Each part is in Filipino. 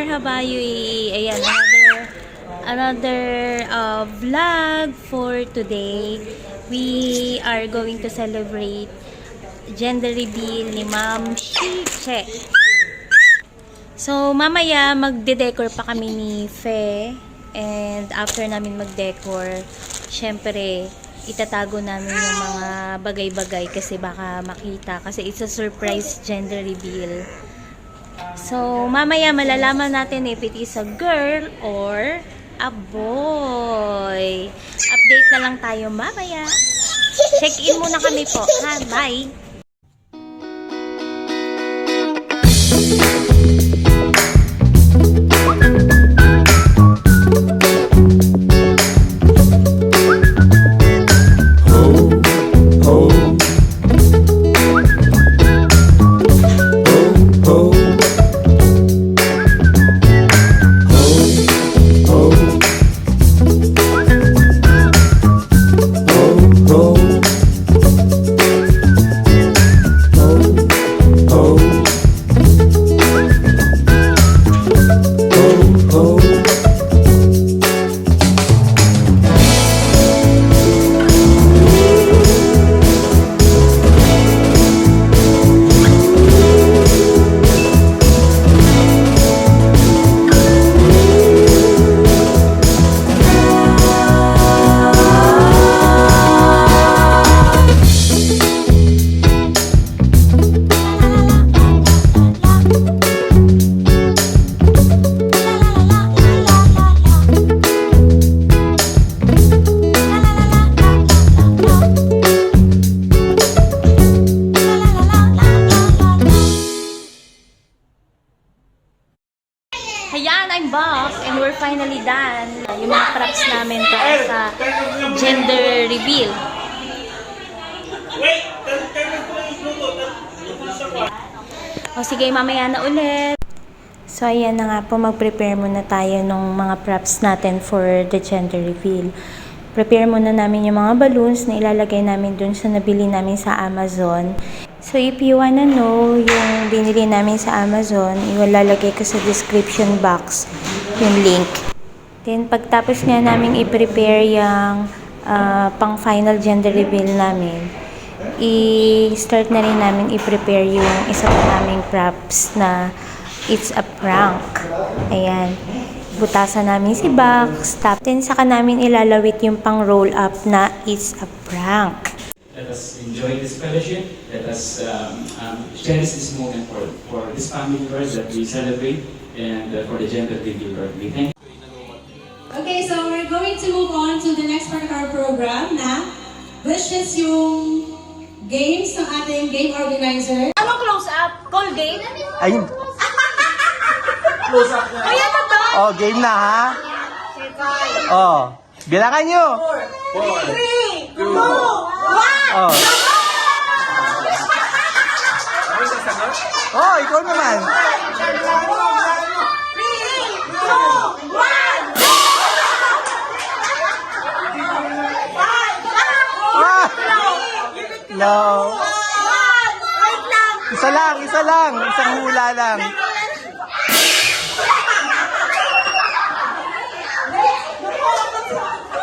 marhaba yui. Ayan, another vlog for today. We are going to celebrate gender reveal ni Ma'am Shiche. So, mamaya magde-decor pa kami ni Fe. And after namin mag-decor, syempre, itatago namin yung mga bagay-bagay kasi baka makita. Kasi it's a surprise gender reveal. So, mamaya malalaman natin if it is a girl or a boy. Update na lang tayo mamaya. Check-in muna kami po. Ha? Bye! Ayan, I'm back and we're finally done. Yung mga props namin para sa gender reveal. O sige, mamaya na ulit. So ayan na nga po, mag-prepare muna tayo ng mga props natin for the gender reveal. Prepare muna namin yung mga balloons na ilalagay namin dun sa nabili namin sa Amazon. So, if you wanna know yung binili namin sa Amazon, ilalagay ko sa description box yung link. Then, pagtapos nga namin i-prepare yung pang final gender reveal namin, i-start na rin namin i-prepare yung isa pa naming props na it's a prank. Ayan. Butasan namin si box. Then, saka namin ilalawit yung pang roll up na it's a prank. Let us enjoy this fellowship. Let us cherish this moment for this family first that we celebrate and for the gender reveal birthday. Thank you. Okay, so we're going to move on to the next part of our program na which is yung games ng ating game organizer. Anong close-up? Colgate? Ayun. Close up na. Ayan na to! Oh, game na ha? Oh, bilangan nyo. 3, 2, 1! Oh. Oh, ikaw naman. 3, 2, 1! No. Isa lang. Isang hula lang.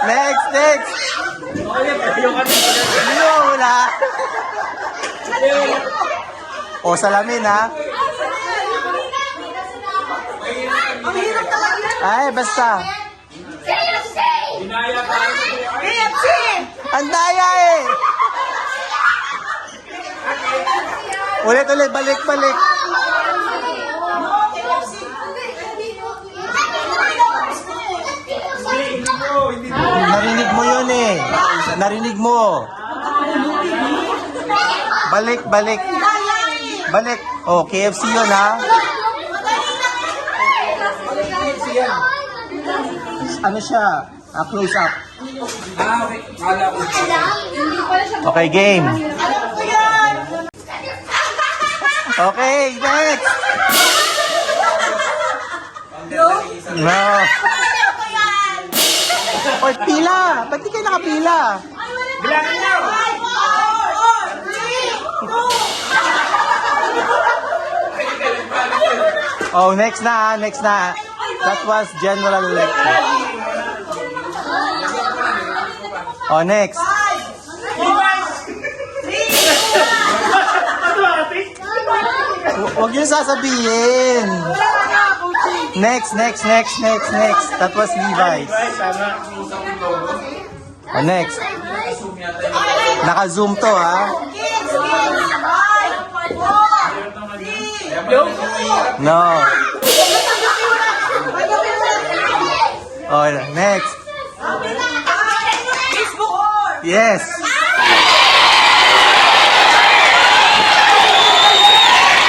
Next. Hindi mo hula. O, salamin ha. Ay, basta. Ang daya eh. Ulit, balik. Narinig mo yun eh. Narinig mo. Balik. Oh, KFC yun ha. Ano siya? Close up. Okay, game. Okay, next. No. Oy, pila. Ba't di kayo nakapila? Bilangin nyo! 5, 4, 3, 2, Oh, next na, next na. That was general election. Oh, next. Huwag niyo sasabihin. Next. That was Levi's. Oh, next. Naka-zoom to, ha? No. Oh, next. Yes.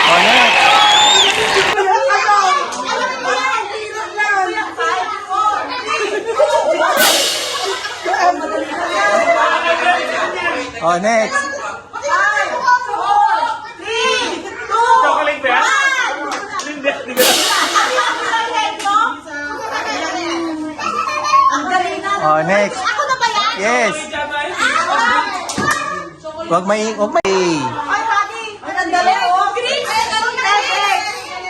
Oh, next. Oh, next. Oh, next. Yes. Wag may.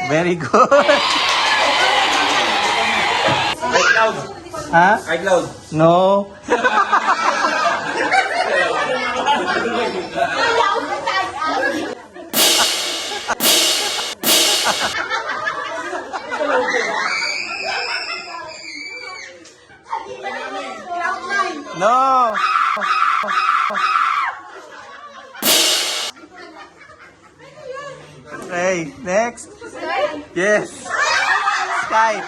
Very good. Ha? iCloud. No. No. Okay, next. Yes. Skype.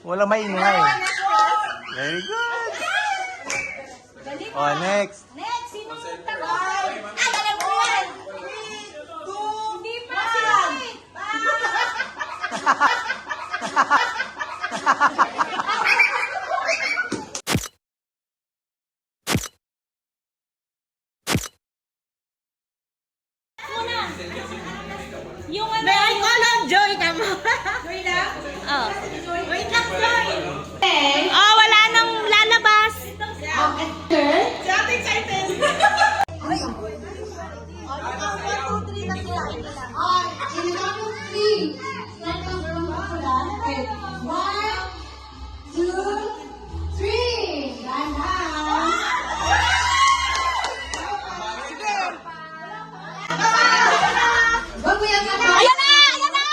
Wala maingay. Very good. Oh, next. Yung ano? May I call on Joy tama? Joy lang? Oh. Wait lang, Joy. Okay. Oh, wala nang lalabas. Actor. Si ate excited. In the count of three, start from the pula. Okay. 1, 2, 3. Dahan. Wag mo yan kapag. Ayan na! Ayan na!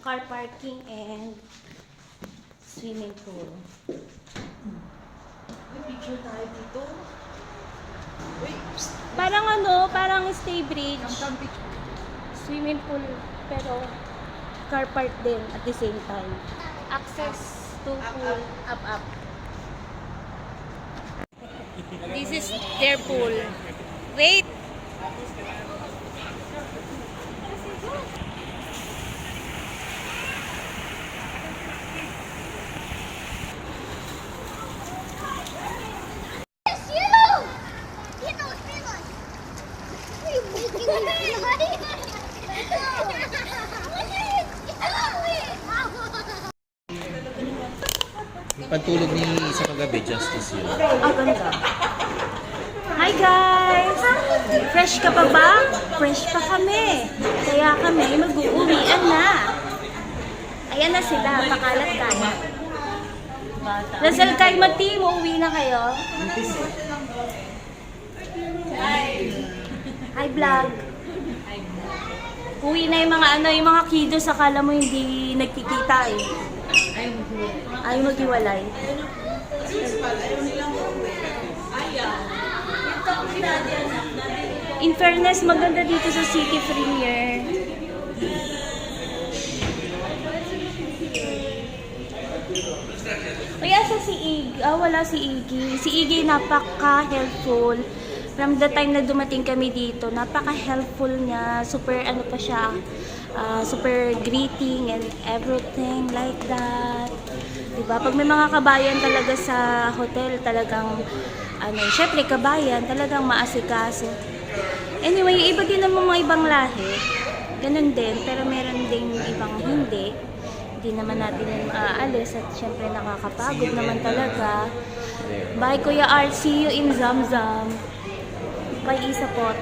car parking and swimming pool. May picture tayo dito. Uy, Parang ano, parang stay bridge. ang picture. Swimming pool, pero car park din at the same time. Access to pool, up. This is their pool. Wait! Yung pagtulog ni sa kagabi, justice yun. Ang ganda. Hi guys! Fresh ka pa ba? Fresh pa kami. Kaya kami mag-uuwian na. Ayan na sila, pakalat kaya. Lasal kay Mati, uuwi na kayo? Hi vlog. Uwi na yung mga yung mga kiddos, akala mo hindi nagkikita eh. Ayaw maghiwalay. In fairness, maganda dito sa City Premier. Uy, asa si Iggy? Wala si Iggy. Si Iggy napaka-helpful. From the time na dumating kami dito, napaka-helpful niya. Super ano pa siya, super greeting and everything like that. Diba? Pag may mga kabayan talaga sa hotel, talagang, syempre kabayan, talagang maasikaso. Anyway, yung iba din naman mga ibang lahi, ganun din, pero meron ding ibang hindi. Hindi naman natin yung aalis at syempre nakakapagod naman talaga. Bye Kuya Art, see you in Zamzam. Bye Isapot.